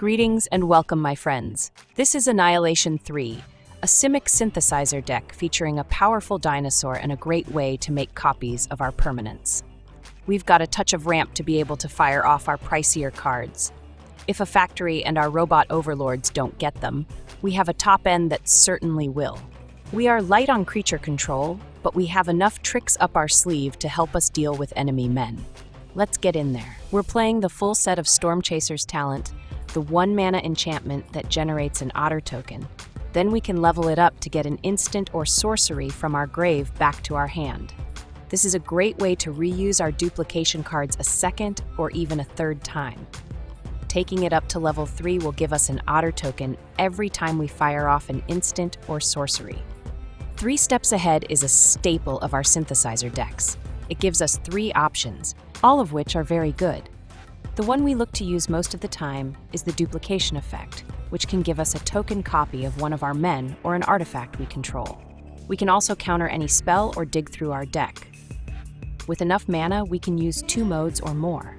Greetings and welcome, my friends. This is Annihilation 3, a Simic Synthesizer deck featuring a powerful dinosaur and a great way to make copies of our permanents. We've got a touch of ramp to be able to fire off our pricier cards. If a factory and our Robot Overlords don't get them, we have a top end that certainly will. We are light on creature control, but we have enough tricks up our sleeve to help us deal with enemy men. Let's get in there. We're playing the full set of Stormchaser's talent, the 1-mana enchantment that generates an otter token. Then we can level it up to get an instant or sorcery from our grave back to our hand. This is a great way to reuse our duplication cards a second or even a third time. Taking it up to level 3 will give us an otter token every time we fire off an instant or sorcery. 3 steps ahead is a staple of our synthesizer decks. It gives us 3 options, all of which are very good. The one we look to use most of the time is the duplication effect, which can give us a token copy of one of our men or an artifact we control. We can also counter any spell or dig through our deck. With enough mana, we can use 2 modes or more.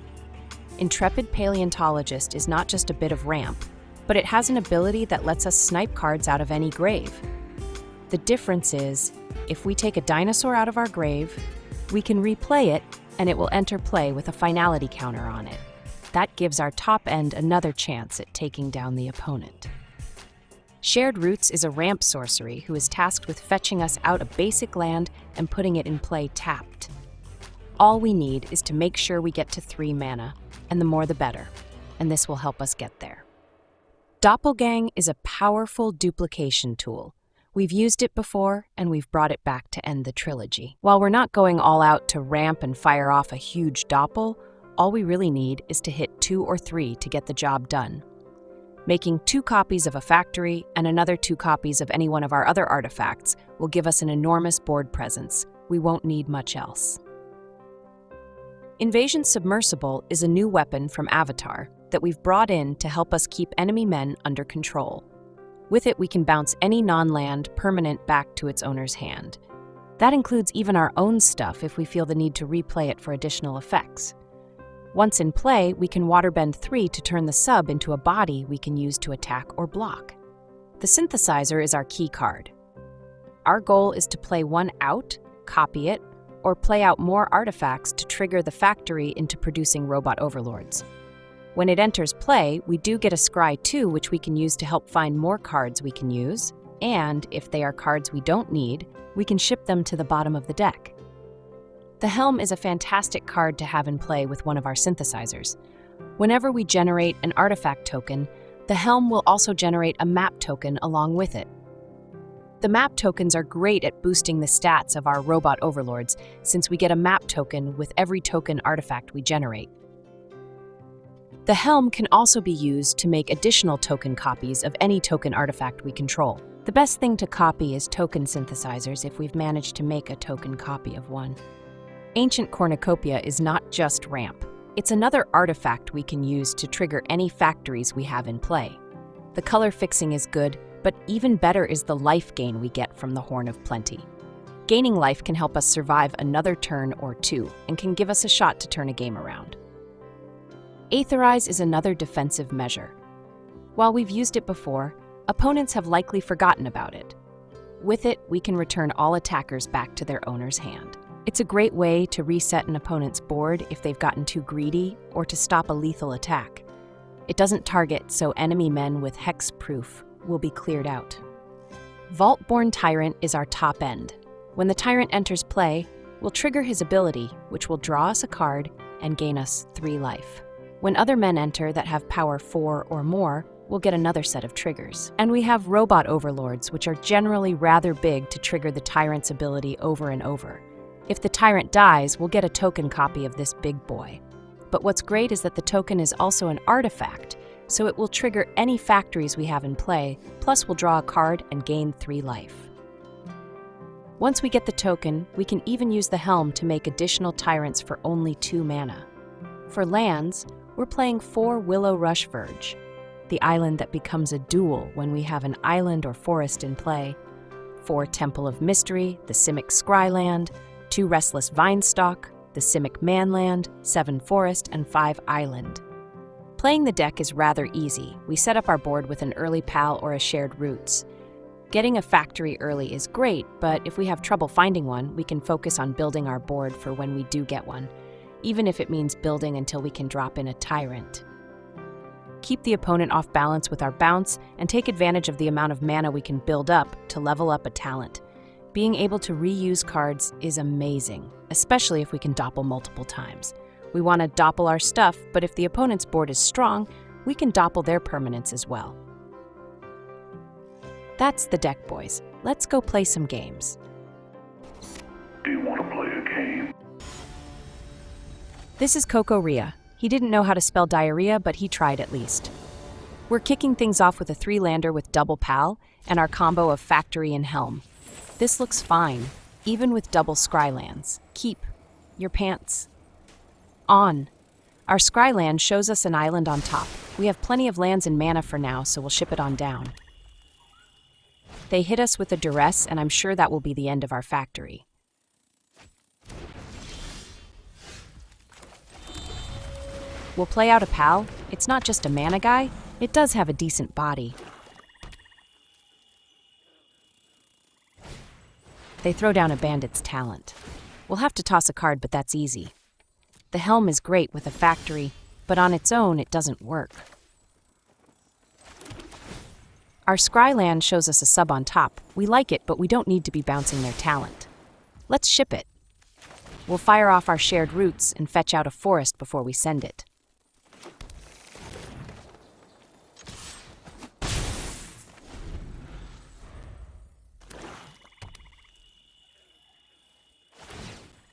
Intrepid Paleontologist is not just a bit of ramp, but it has an ability that lets us snipe cards out of any grave. The difference is, if we take a dinosaur out of our grave, we can replay it and it will enter play with a finality counter on it. That gives our top end another chance at taking down the opponent. Shared Roots is a ramp sorcery who is tasked with fetching us out a basic land and putting it in play tapped. All we need is to make sure we get to 3 mana, and the more the better, and this will help us get there. Doppelgang is a powerful duplication tool. We've used it before, and we've brought it back to end the trilogy. While we're not going all out to ramp and fire off a huge doppel, all we really need is to hit 2 or 3 to get the job done. Making 2 copies of a factory and another 2 copies of any one of our other artifacts will give us an enormous board presence. We won't need much else. Invasion Submersible is a new weapon from Avatar that we've brought in to help us keep enemy men under control. With it, we can bounce any non-land permanent back to its owner's hand. That includes even our own stuff if we feel the need to replay it for additional effects. Once in play, we can waterbend 3 to turn the sub into a body we can use to attack or block. The Synthesizer is our key card. Our goal is to play 1 out, copy it, or play out more artifacts to trigger the factory into producing Robot Overlords. When it enters play, we do get a scry too, which we can use to help find more cards we can use, and if they are cards we don't need, we can ship them to the bottom of the deck. The Helm is a fantastic card to have in play with one of our synthesizers. Whenever we generate an artifact token, the Helm will also generate a map token along with it. The map tokens are great at boosting the stats of our Robot Overlords, since we get a map token with every token artifact we generate. The Helm can also be used to make additional token copies of any token artifact we control. The best thing to copy is token synthesizers if we've managed to make a token copy of one. Ancient Cornucopia is not just ramp. It's another artifact we can use to trigger any factories we have in play. The color fixing is good, but even better is the life gain we get from the Horn of Plenty. Gaining life can help us survive another turn or 2 and can give us a shot to turn a game around. Aetherize is another defensive measure. While we've used it before, opponents have likely forgotten about it. With it, we can return all attackers back to their owner's hand. It's a great way to reset an opponent's board if they've gotten too greedy or to stop a lethal attack. It doesn't target, so enemy men with hex-proof will be cleared out. Vaultborn Tyrant is our top end. When the Tyrant enters play, we'll trigger his ability, which will draw us a card and gain us 3 life. When other men enter that have power 4 or more, we'll get another set of triggers. And we have Robot Overlords, which are generally rather big to trigger the Tyrant's ability over and over. If the Tyrant dies, we'll get a token copy of this big boy. But what's great is that the token is also an artifact, so it will trigger any factories we have in play, plus we'll draw a card and gain 3 life. Once we get the token, we can even use the Helm to make additional Tyrants for only 2 mana. For lands, we're playing 4 Willowrush Verge, the island that becomes a duel when we have an island or forest in play, 4 Temple of Mystery, the Simic Scryland, 2 Restless Vinestalk, the Simic Manland, 7 Forest, and 5 Island. Playing the deck is rather easy. We set up our board with an early pal or a shared roots. Getting a factory early is great, but if we have trouble finding one, we can focus on building our board for when we do get one, even if it means building until we can drop in a tyrant. Keep the opponent off balance with our bounce and take advantage of the amount of mana we can build up to level up a talent. Being able to reuse cards is amazing, especially if we can doppel multiple times. We want to doppel our stuff, but if the opponent's board is strong, we can doppel their permanents as well. That's the deck, boys. Let's go play some games. Do you want to play a game? This is Coco Ria. He didn't know how to spell diarrhea, but he tried at least. We're kicking things off with a 3-lander with double pal and our combo of factory and helm. This looks fine, even with double scrylands. Keep your pants on. Our scryland shows us an island on top. We have plenty of lands and mana for now, so we'll ship it on down. They hit us with a duress, and I'm sure that will be the end of our factory. We'll play out a pal. It's not just a mana guy, it does have a decent body. They throw down a bandit's talent. We'll have to toss a card, but that's easy. The helm is great with a factory, but on its own it doesn't work. Our scryland shows us a sub on top. We like it, but we don't need to be bouncing their talent. Let's ship it. We'll fire off our shared roots and fetch out a forest before we send it.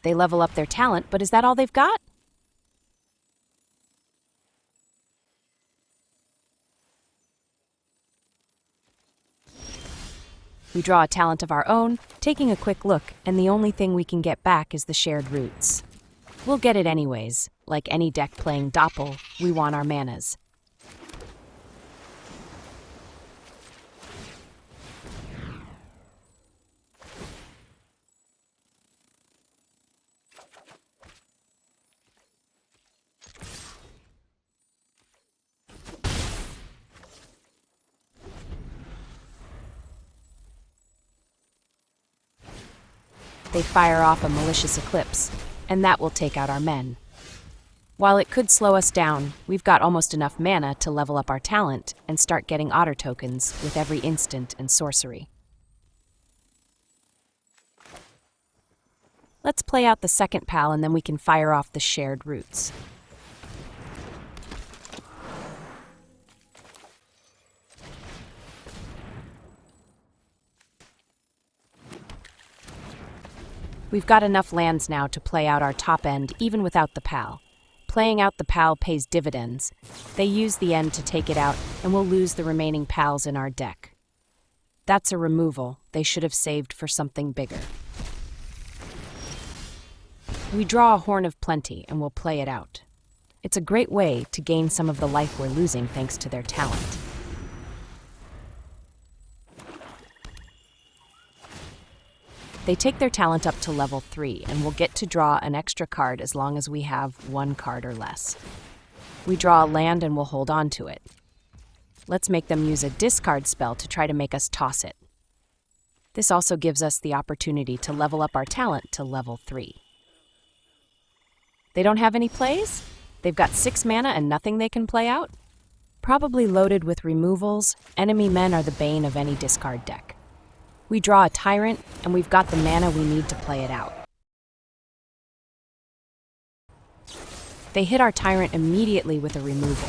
They level up their talent, but is that all they've got? We draw a talent of our own, taking a quick look, and the only thing we can get back is the shared roots. We'll get it anyways. Like any deck playing Doppel, we want our manas. They fire off a malicious eclipse, and that will take out our men. While it could slow us down, we've got almost enough mana to level up our talent and start getting otter tokens with every instant and sorcery. Let's play out the second pal and then we can fire off the shared roots. We've got enough lands now to play out our top end even without the pal. Playing out the pal pays dividends. They use the end to take it out, and we'll lose the remaining pals in our deck. That's a removal they should have saved for something bigger. We draw a Horn of Plenty, and we'll play it out. It's a great way to gain some of the life we're losing thanks to their talent. They take their talent up to level 3, and we'll get to draw an extra card as long as we have 1 card or less. We draw a land and we'll hold on to it. Let's make them use a discard spell to try to make us toss it. This also gives us the opportunity to level up our talent to level 3. They don't have any plays? They've got 6 mana and nothing they can play out? Probably loaded with removals, enemy men are the bane of any discard deck. We draw a Tyrant, and we've got the mana we need to play it out. They hit our Tyrant immediately with a removal.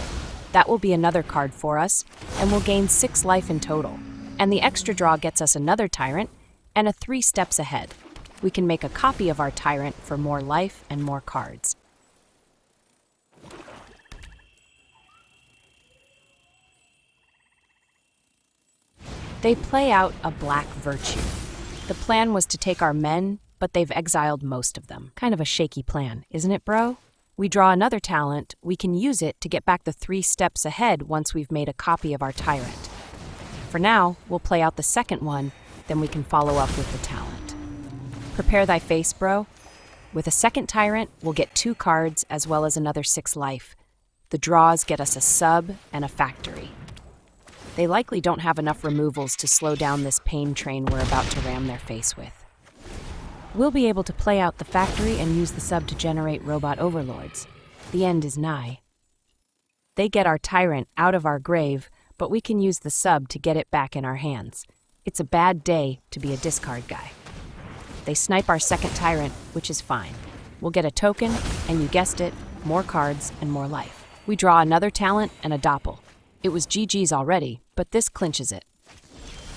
That will be another card for us, and we'll gain 6 life in total. And the extra draw gets us another Tyrant, and a 3 steps ahead. We can make a copy of our Tyrant for more life and more cards. They play out a Black Virtue. The plan was to take our men, but they've exiled most of them. Kind of a shaky plan, isn't it, bro? We draw another talent, we can use it to get back the 3 steps ahead once we've made a copy of our Tyrant. For now, we'll play out the second one, then we can follow up with the talent. Prepare thy face, bro. With a second Tyrant, we'll get 2 cards as well as another 6 life. The draws get us a sub and a factory. They likely don't have enough removals to slow down this pain train we're about to ram their face with. We'll be able to play out the factory and use the sub to generate Robot Overlords. The end is nigh. They get our Tyrant out of our grave, but we can use the sub to get it back in our hands. It's a bad day to be a discard guy. They snipe our second Tyrant, which is fine. We'll get a token, and you guessed it, more cards and more life. We draw another talent and a Doppel. It was GG's already, but this clinches it.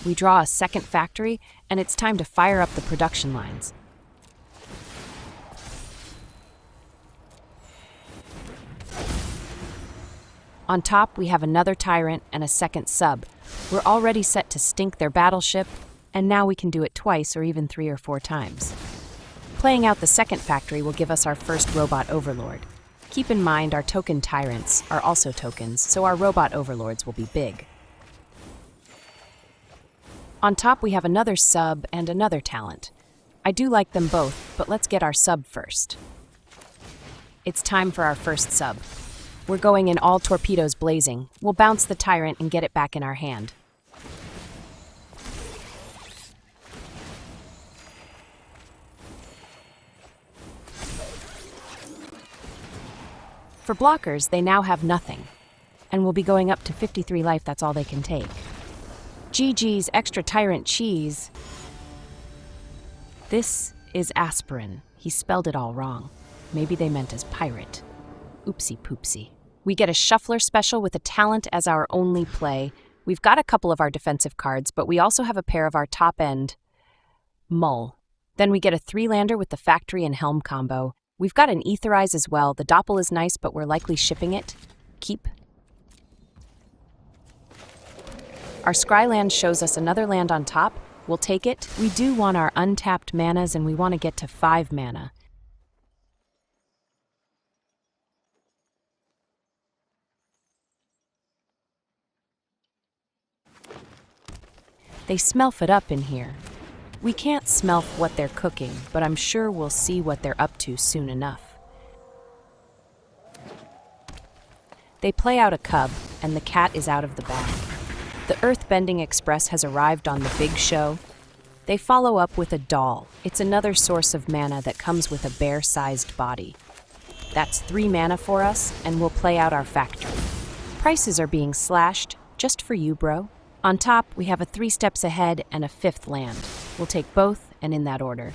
We draw a second factory, and it's time to fire up the production lines. On top, we have another Tyrant and a second sub. We're already set to stink their battleship, and now we can do it twice or even 3 or 4 times. Playing out the second factory will give us our first Robot Overlord. Keep in mind our token Tyrants are also tokens, so our Robot Overlords will be big. On top, we have another sub and another talent. I do like them both, but let's get our sub first. It's time for our first sub. We're going in all torpedoes blazing. We'll bounce the Tyrant and get it back in our hand. For blockers, they now have nothing, and will be going up to 53 life, that's all they can take. GG's extra Tyrant cheese. This is aspirin. He spelled it all wrong. Maybe they meant as pirate. Oopsie poopsie. We get a Shuffler special with a talent as our only play. We've got a couple of our defensive cards, but we also have a pair of our top-end Mull. Then we get a 3-lander with the Factory and Helm combo. We've got an Aetherize as well. The Doppel is nice, but we're likely shipping it. Keep. Our Scryland shows us another land on top. We'll take it. We do want our untapped manas, and we want to get to 5 mana. They smelf it up in here. We can't smelf what they're cooking, but I'm sure we'll see what they're up to soon enough. They play out a cub, and the cat is out of the bag. The Earthbending Express has arrived on the big show. They follow up with a doll. It's another source of mana that comes with a bear-sized body. That's 3 mana for us, and we'll play out our factory. Prices are being slashed, just for you, bro. On top, we have a 3 steps ahead and a 5th land. We'll take both, and in that order.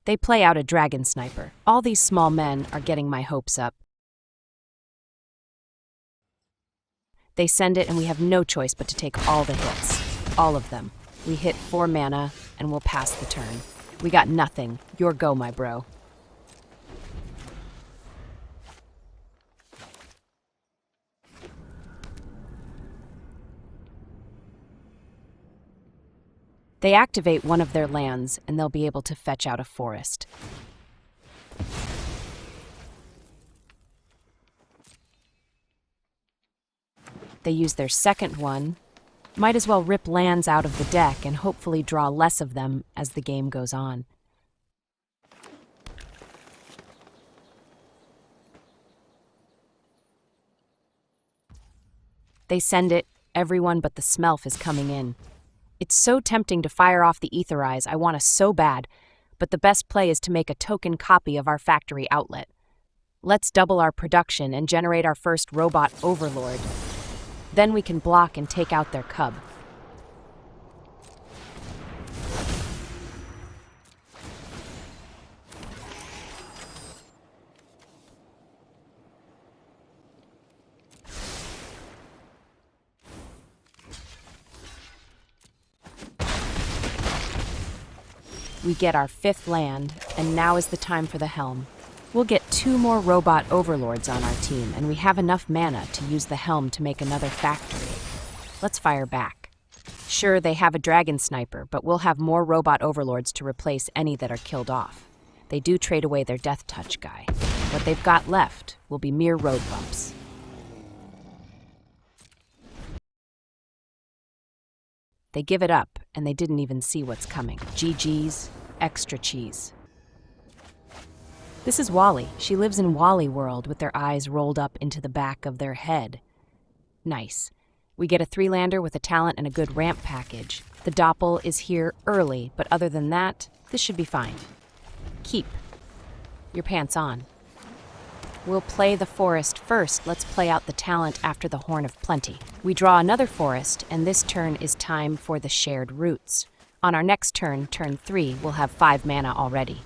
They play out a Dragon Sniper. All these small men are getting my hopes up. They send it, and we have no choice but to take all the hits. All of them. We hit 4 mana, and we'll pass the turn. We got nothing. Your go, my bro. They activate one of their lands, and they'll be able to fetch out a forest. They use their second one. Might as well rip lands out of the deck and hopefully draw less of them as the game goes on. They send it. Everyone but the Smelf is coming in. It's so tempting to fire off the Aetherize, I want to so bad, but the best play is to make a token copy of our factory outlet. Let's double our production and generate our first Robot Overlord. Then we can block and take out their cub. We get our 5th land, and now is the time for the Helm. We'll get 2 more Robot Overlords on our team, and we have enough mana to use the Helm to make another factory. Let's fire back. Sure, they have a Dragon Sniper, but we'll have more Robot Overlords to replace any that are killed off. They do trade away their Death Touch guy. What they've got left will be mere road bumps. They give it up, and they didn't even see what's coming. GG's, extra cheese. This is Wally. She lives in Wally World with their eyes rolled up into the back of their head. Nice. We get a 3-lander with a talent and a good ramp package. The Doppel is here early, but other than that, this should be fine. Keep your pants on. We'll play the forest first. Let's play out the talent after the Horn of Plenty. We draw another forest, and this turn is time for the Shared Roots. On our next turn, turn 3, we'll have 5 mana already.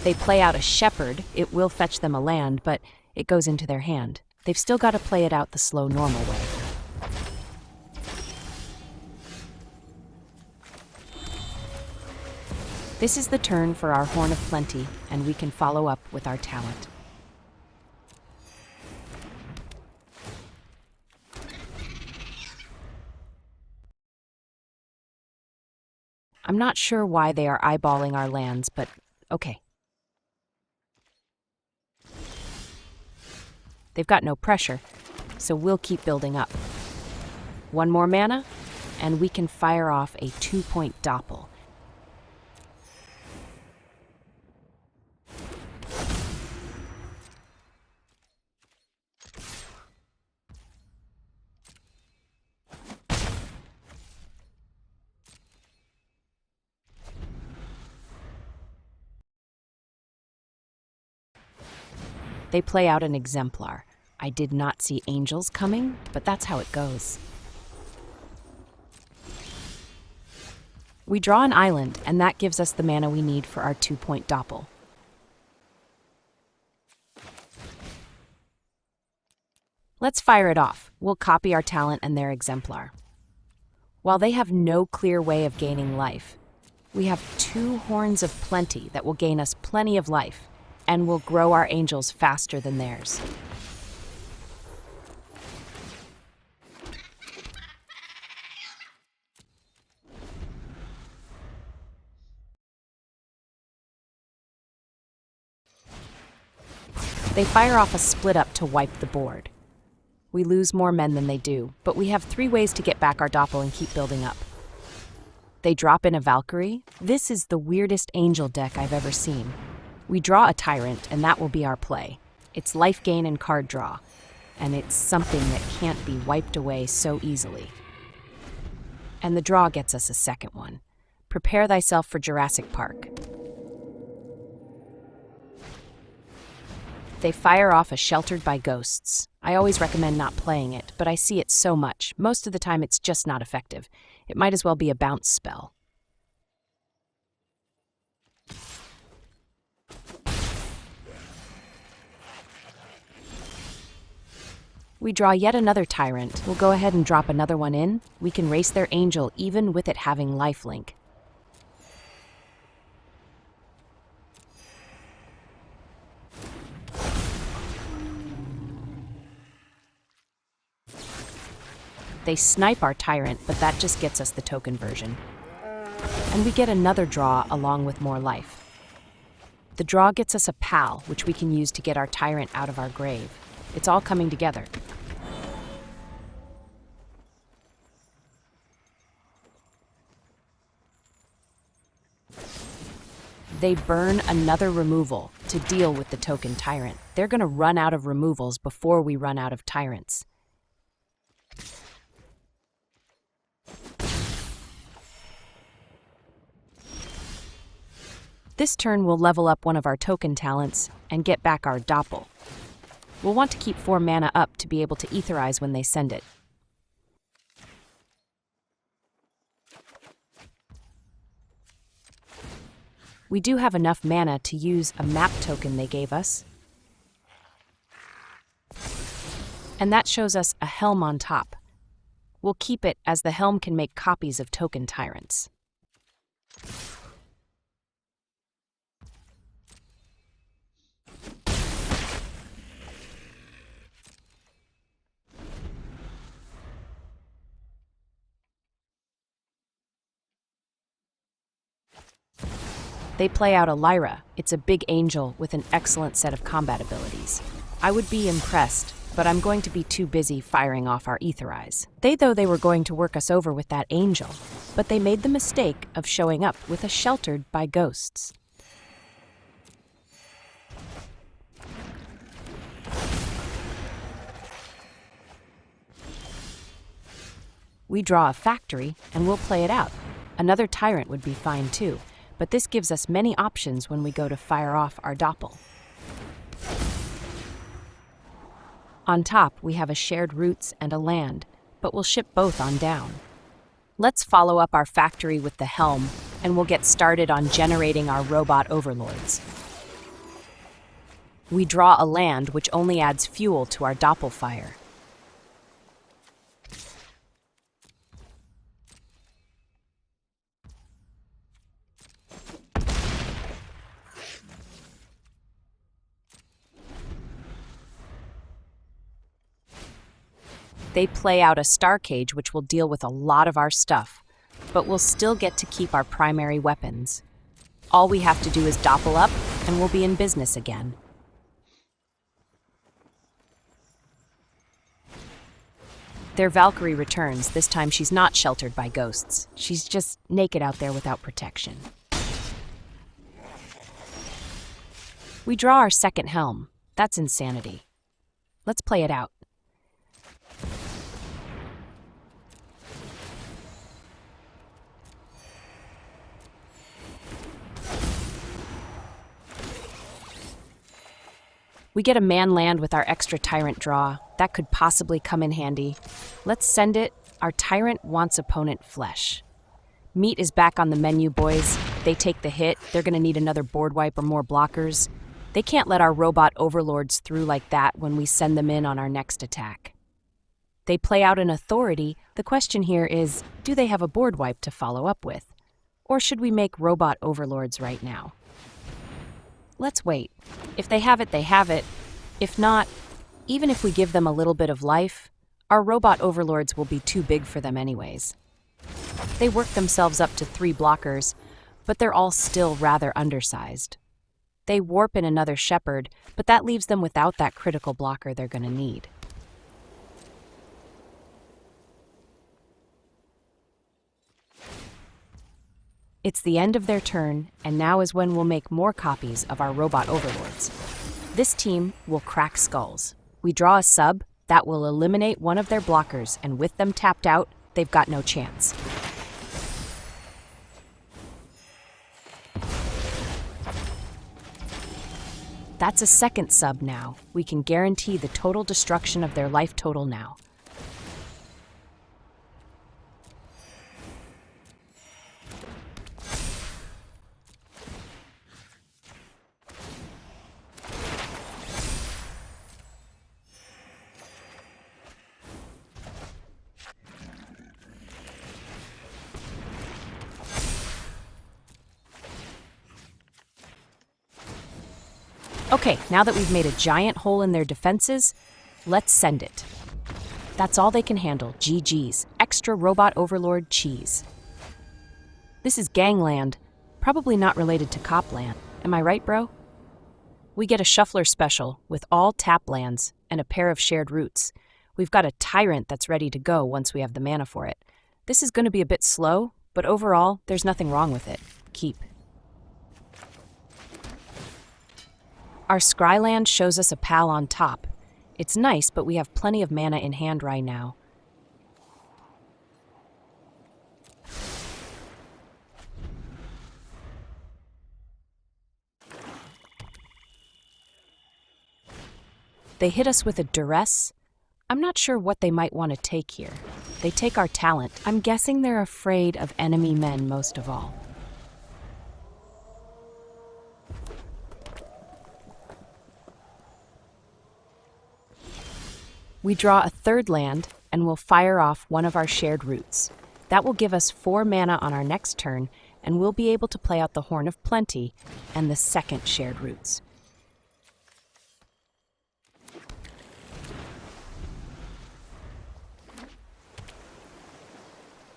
They play out a Shepherd. It will fetch them a land, but it goes into their hand. They've still got to play it out the slow, normal way. This is the turn for our Horn of Plenty, and we can follow up with our talent. I'm not sure why they are eyeballing our lands, but okay. They've got no pressure, so we'll keep building up. 1 more mana, and we can fire off a 2-point Doppel. They play out an Exemplar. I did not see angels coming, but that's how it goes. We draw an island, and that gives us the mana we need for our 2-point Doppel. Let's fire it off. We'll copy our talent and their Exemplar. While they have no clear way of gaining life, we have 2 Horns of Plenty that will gain us plenty of life, and will grow our angels faster than theirs. They fire off a split up to wipe the board. We lose more men than they do, but we have 3 ways to get back our Doppel and keep building up. They drop in a Valkyrie. This is the weirdest angel deck I've ever seen. We draw a Tyrant, and that will be our play. It's life gain and card draw, and it's something that can't be wiped away so easily. And the draw gets us a second one. Prepare thyself for Jurassic Park. They fire off a Sheltered by Ghosts. I always recommend not playing it, but I see it so much. Most of the time it's just not effective. It might as well be a bounce spell. We draw yet another Tyrant. We'll go ahead and drop another one in. We can race their angel even with it having lifelink. They snipe our Tyrant, but that just gets us the token version. And we get another draw along with more life. The draw gets us a Pal, which we can use to get our Tyrant out of our grave. It's all coming together. They burn another removal to deal with the token Tyrant. They're going to run out of removals before we run out of Tyrants. This turn we'll level up one of our token talents and get back our Doppel. We'll want to keep 4 mana up to be able to Aetherize when they send it. We do have enough mana to use a map token they gave us. And that shows us a Helm on top. We'll keep it as the Helm can make copies of token Tyrants. They play out a Lyra. It's a big angel with an excellent set of combat abilities. I would be impressed, but I'm going to be too busy firing off our Aetherize. They were going to work us over with that angel. but they made the mistake of showing up with a Sheltered by Ghosts. We draw a factory, and we'll play it out. Another Tyrant would be fine too, but this gives us many options when we go to fire off our Doppel. On top, we have a Shared Roots and a land, but we'll ship both on down. Let's follow up our factory with the Helm, and we'll get started on generating our Robot Overlords. We draw a land which only adds fuel to our Doppelfire. They play out a Star Cage, which will deal with a lot of our stuff, but we'll still get to keep our primary weapons. All we have to do is Doppel up, and we'll be in business again. Their Valkyrie returns. This time she's not sheltered by ghosts. She's just naked out there without protection. We draw our second Helm. That's insanity. Let's play it out. We get a man land with our extra Tyrant draw. That could possibly come in handy. Let's send it. Our Tyrant wants opponent flesh. Meat is back on the menu, boys. They take the hit. They're going to need another board wipe or more blockers. They can't let our Robot Overlords through like that when we send them in on our next attack. They play out an Authority. The question here is, do they have a board wipe to follow up with? Or should we make Robot Overlords right now? Let's wait. If they have it, they have it. If not, even if we give them a little bit of life, our Robot Overlords will be too big for them anyways. They work themselves up to 3 blockers, but they're all still rather undersized. They warp in another Shepherd, but that leaves them without that critical blocker they're going to need. It's the end of their turn, and now is when we'll make more copies of our Robot Overlords. This team will crack skulls. We draw a sub that will eliminate one of their blockers, and with them tapped out, they've got no chance. That's a second sub now. We can guarantee the total destruction of their life total now. Okay, now that we've made a giant hole in their defenses, let's send it. That's all they can handle. GG's. Extra Robot Overlord cheese. This is Gangland, probably not related to Copland. Am I right, bro? We get a Shuffler special with all tap lands and a pair of Shared Roots. We've got a Tyrant that's ready to go once we have the mana for it. This is going to be a bit slow, but overall, there's nothing wrong with it. Keep. Our Scryland shows us a pal on top. It's nice, but we have plenty of mana in hand right now. They hit us with a Duress. I'm not sure what they might want to take here. They take our talent. I'm guessing they're afraid of enemy men most of all. We draw a third land, and we'll fire off one of our Shared Roots. That will give us 4 mana on our next turn, and we'll be able to play out the Horn of Plenty and the second Shared Roots.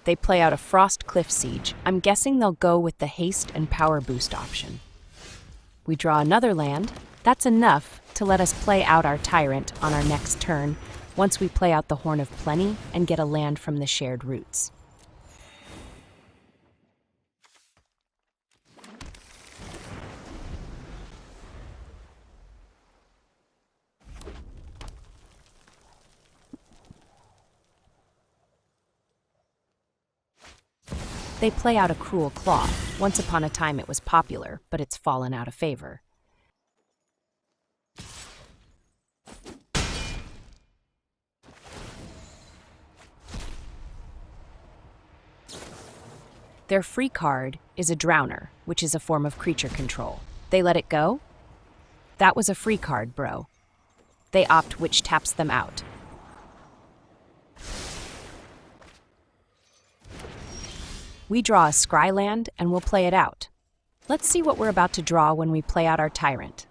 They play out a Frost Cliff Siege. I'm guessing they'll go with the haste and power boost option. We draw another land. That's enough to let us play out our Tyrant on our next turn once we play out the Horn of Plenty and get a land from the Shared Roots. They play out a Cruelclaw. Once upon a time it was popular, but it's fallen out of favor. Their free card is a Drowner, which is a form of creature control. They let it go? That was a free card, bro. They opt, which taps them out. We draw a Scryland and we'll play it out. Let's see what we're about to draw when we play out our Tyrant.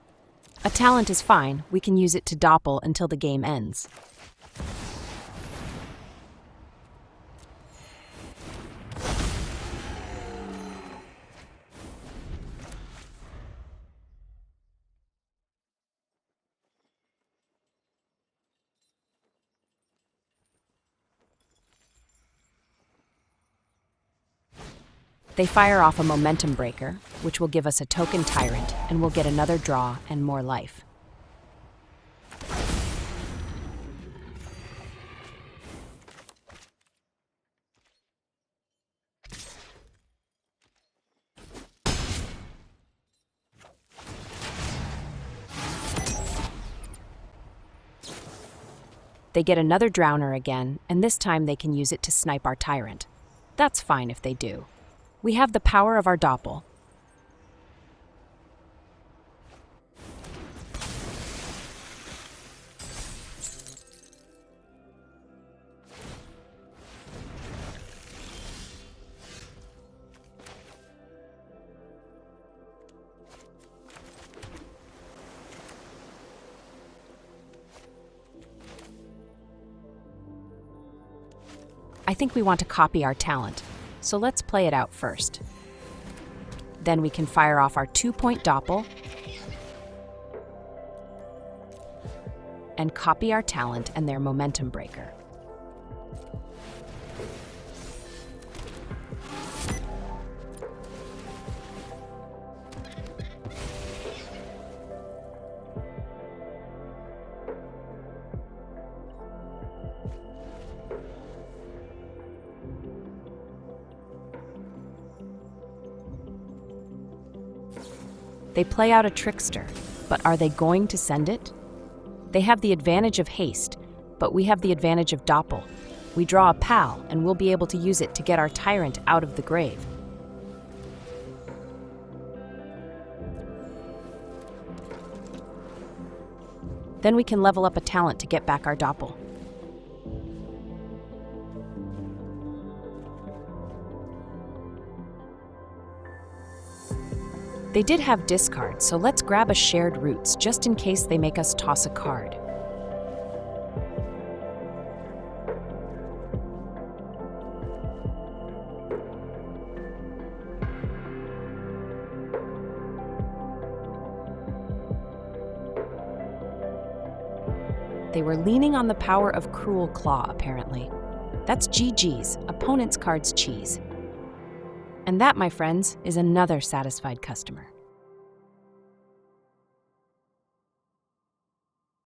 A talent is fine, we can use it to doppel until the game ends. They fire off a Momentum Breaker, which will give us a token Tyrant, and we'll get another draw and more life. They get another Drowner again, and this time they can use it to snipe our Tyrant. That's fine if they do. We have the power of our doppel. I think we want to copy our talent, so let's play it out first. Then we can fire off our 2-point doppel and copy our talent and their Momentum Breaker. They play out a Trickster, but are they going to send it? They have the advantage of haste, but we have the advantage of doppel. We draw a Pal, and we'll be able to use it to get our Tyrant out of the grave. Then we can level up a talent to get back our doppel. They did have discard, so let's grab a Shared Roots just in case they make us toss a card. They were leaning on the power of Cruelclaw, apparently. That's GG's, opponent's card's cheese. And that, my friends, is another satisfied customer.